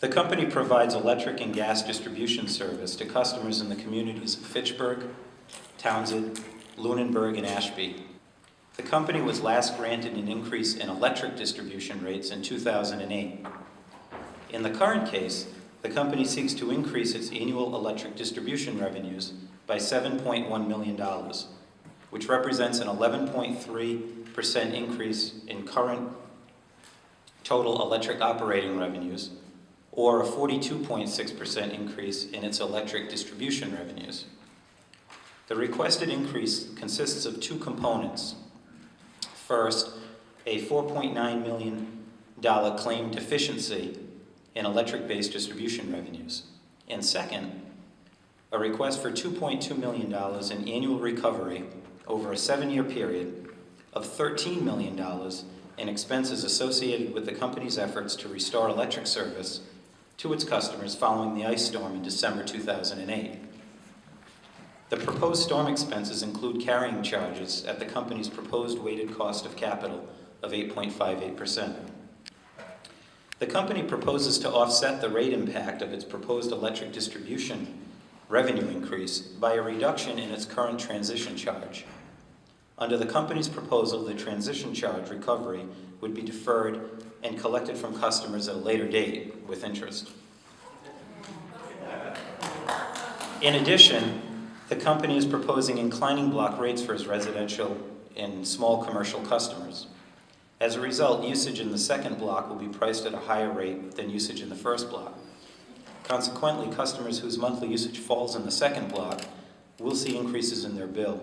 The company provides electric and gas distribution service to customers in the communities of Fitchburg, Townsend, Lunenburg, and Ashby. The company was last granted an increase in electric distribution rates in 2008. In the current case, the company seeks to increase its annual electric distribution revenues by $7.1 million, which represents an 11.3% increase in current total electric operating revenues, or a 42.6% increase in its electric distribution revenues. The requested increase consists of two components. First, a $4.9 million claim deficiency in electric-based distribution revenues. And second, a request for $2.2 million in annual recovery over a 7-year period of $13 million in expenses associated with the company's efforts to restore electric service to its customers following the ice storm in December 2008. The proposed storm expenses include carrying charges at the company's proposed weighted cost of capital of 8.58%. The company proposes to offset the rate impact of its proposed electric distribution revenue increase by a reduction in its current transition charge. Under the company's proposal, the transition charge recovery would be deferred and collected from customers at a later date with interest. In addition, the company is proposing inclining block rates for its residential and small commercial customers. As a result, usage in the second block will be priced at a higher rate than usage in the first block. Consequently, customers whose monthly usage falls in the second block will see increases in their bill,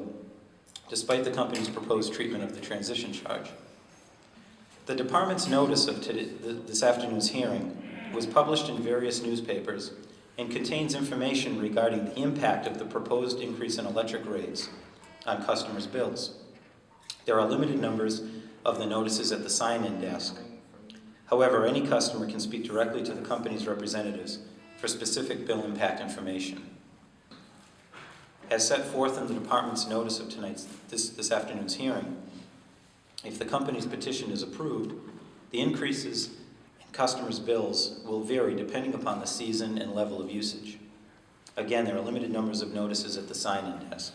despite the company's proposed treatment of the transition charge. The department's notice of this afternoon's hearing was published in various newspapers and contains information regarding the impact of the proposed increase in electric rates on customers' bills. There are limited numbers of the notices at the sign-in desk. However, any customer can speak directly to the company's representatives for specific bill impact information. As set forth in the department's notice of this afternoon's hearing, if the company's petition is approved, the increases in customers' bills will vary depending upon the season and level of usage. Again, there are limited numbers of notices at the sign-in desk.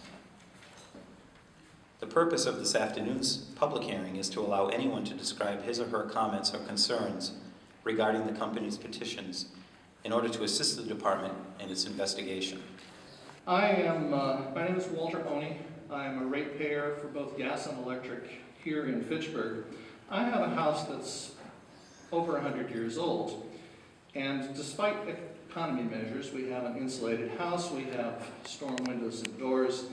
The purpose of this afternoon's public hearing is to allow anyone to describe his or her comments or concerns regarding the company's petitions in order to assist the department in its investigation. My name is Walter Oney. I'm a ratepayer for both gas and electric here in Fitchburg. I have a house that's over 100 years old, and despite economy measures, we have an insulated house, we have storm windows and doors,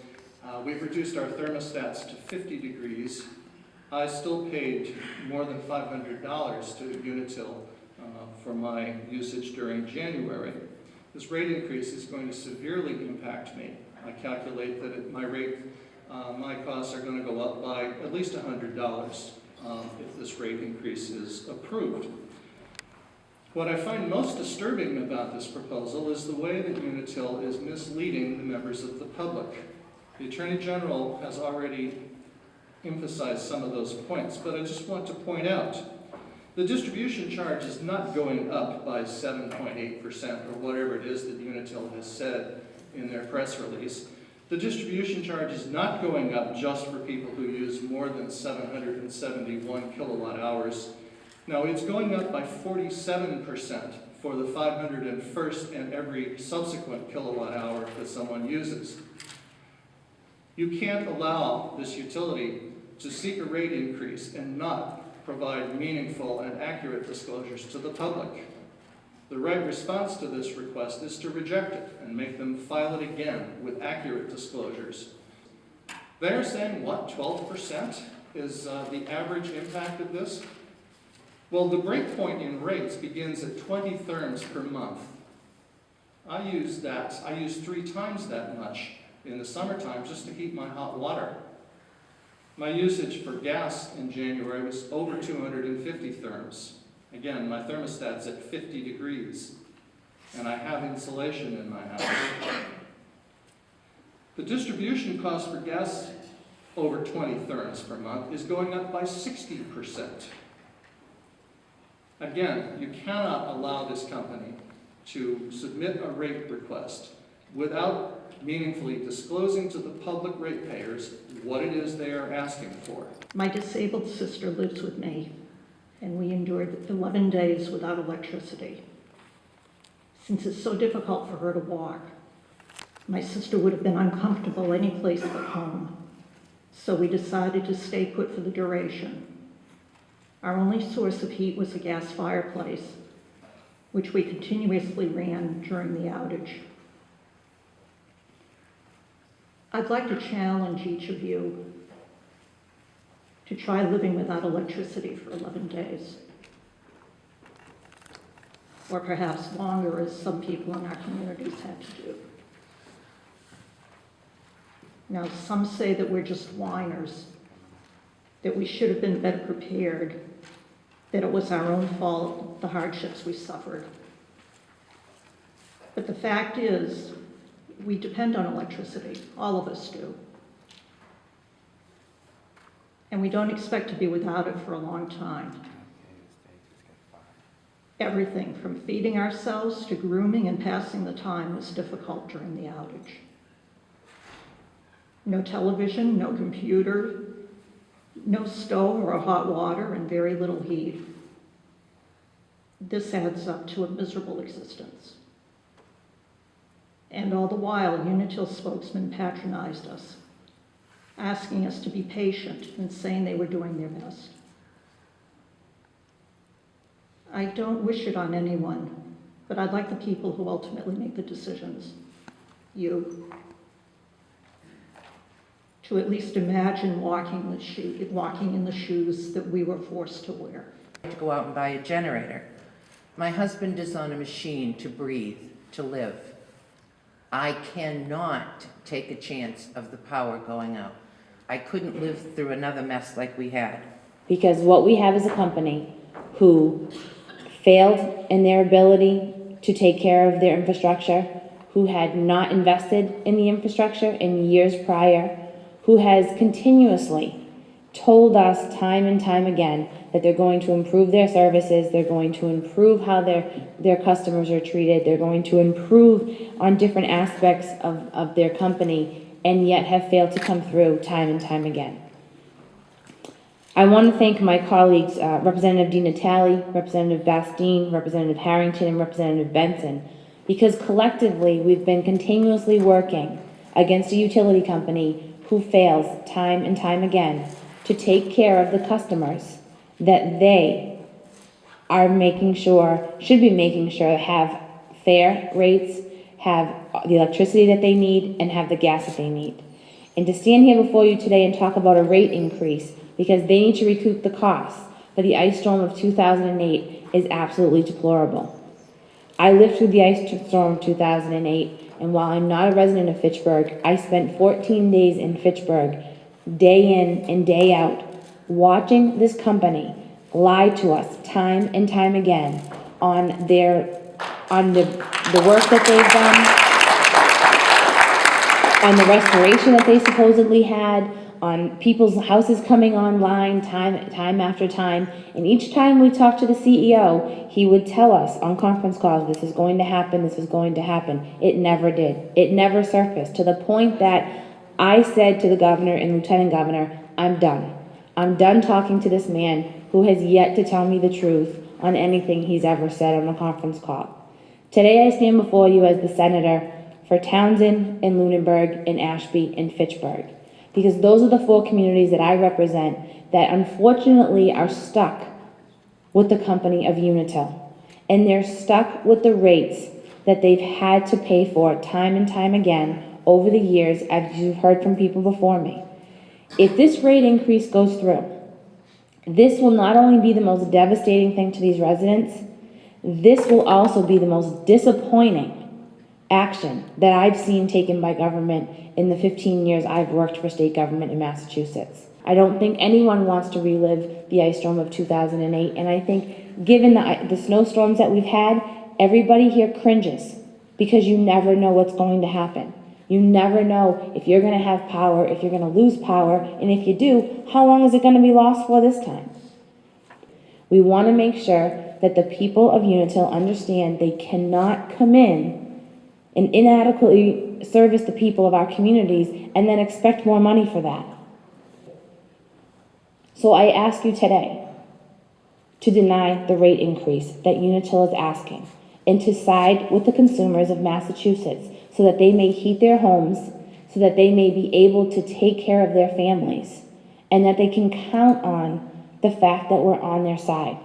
we've reduced our thermostats to 50 degrees. I still paid more than $500 to Unitil for my usage during January. This rate increase is going to severely impact me. I calculate that at my rate, my costs are going to go up by at least $100 if this rate increase is approved. What I find most disturbing about this proposal is the way that Unitil is misleading the members of the public. The Attorney General has already emphasized some of those points, but I just want to point out the distribution charge is not going up by 7.8% or whatever it is that Unitil has said in their press release. The distribution charge is not going up just for people who use more than 771 kilowatt hours. No, it's going up by 47% for the 501st and every subsequent kilowatt hour that someone uses. You can't allow this utility to seek a rate increase and not provide meaningful and accurate disclosures to the public. The right response to this request is to reject it and make them file it again with accurate disclosures. They're saying, what, 12% is the average impact of this? Well, the break point in rates begins at 20 therms per month. I use 3 times that much in the summertime just to heat my hot water. My usage for gas in January was over 250 therms. Again, my thermostat's at 50 degrees, and I have insulation in my house. The distribution cost for gas over 20 therms per month is going up by 60%. Again, you cannot allow this company to submit a rate request without meaningfully disclosing to the public ratepayers what it is they are asking for. My disabled sister lives with me, and we endured 11 days without electricity. Since it's so difficult for her to walk, my sister would have been uncomfortable any place but home, so we decided to stay put for the duration. Our only source of heat was a gas fireplace, which we continuously ran during the outage. I'd like to challenge each of you to try living without electricity for 11 days. Or perhaps longer, as some people in our communities had to do. Now, some say that we're just whiners, that we should have been better prepared, that it was our own fault, the hardships we suffered. But the fact is, we depend on electricity, all of us do. And we don't expect to be without it for a long time. Everything from feeding ourselves to grooming and passing the time was difficult during the outage. No television, no computer, no stove or hot water, and very little heat. This adds up to a miserable existence. And all the while, Unitil spokesmen patronized us, asking us to be patient and saying they were doing their best. I don't wish it on anyone, but I'd like the people who ultimately make the decisions, you, to at least imagine walking in the shoes that we were forced to wear. To go out and buy a generator. My husband is on a machine to breathe, to live. I cannot take a chance of the power going out. I couldn't live through another mess like we had. Because what we have is a company who failed in their ability to take care of their infrastructure, who had not invested in the infrastructure in years prior, who has continuously told us time and time again that they're going to improve their services, they're going to improve how their customers are treated, they're going to improve on different aspects of their company, and yet have failed to come through time and time again. I want to thank my colleagues, Representative Unitil, Representative Bastine, Representative Harrington, and Representative Benson, because collectively we've been continuously working against a utility company who fails time and time again to take care of the customers that they are making sure, should be making sure, have fair rates, have the electricity that they need, and have the gas that they need. And to stand here before you today and talk about a rate increase because they need to recoup the costs for the ice storm of 2008 is absolutely deplorable. I lived through the ice storm of 2008, and while I'm not a resident of Fitchburg, I spent 14 days in Fitchburg, day in and day out, watching this company lie to us time and time again on the work that they've done, on the restoration that they supposedly had, on people's houses coming online time after time. And each time we talked to the CEO, he would tell us on conference calls, this is going to happen, this is going to happen. It never did. It never surfaced, to the point that I said to the governor and lieutenant governor, I'm done. I'm done talking to this man who has yet to tell me the truth on anything he's ever said on a conference call. Today I stand before you as the senator for Townsend and Lunenburg and Ashby and Fitchburg, because those are the four communities that I represent that unfortunately are stuck with the company of Unitil. And they're stuck with the rates that they've had to pay for time and time again over the years, as you've heard from people before me. If this rate increase goes through, this will not only be the most devastating thing to these residents, this will also be the most disappointing action that I've seen taken by government in the 15 years I've worked for state government in Massachusetts. I don't think anyone wants to relive the ice storm of 2008, and I think given the snowstorms that we've had, everybody here cringes because you never know what's going to happen. You never know if you're going to have power, if you're going to lose power, and if you do, how long is it going to be lost for this time? We want to make sure that the people of Unitil understand they cannot come in and inadequately service the people of our communities and then expect more money for that. So I ask you today to deny the rate increase that Unitil is asking and to side with the consumers of Massachusetts so that they may heat their homes, so that they may be able to take care of their families, and that they can count on the fact that we're on their side.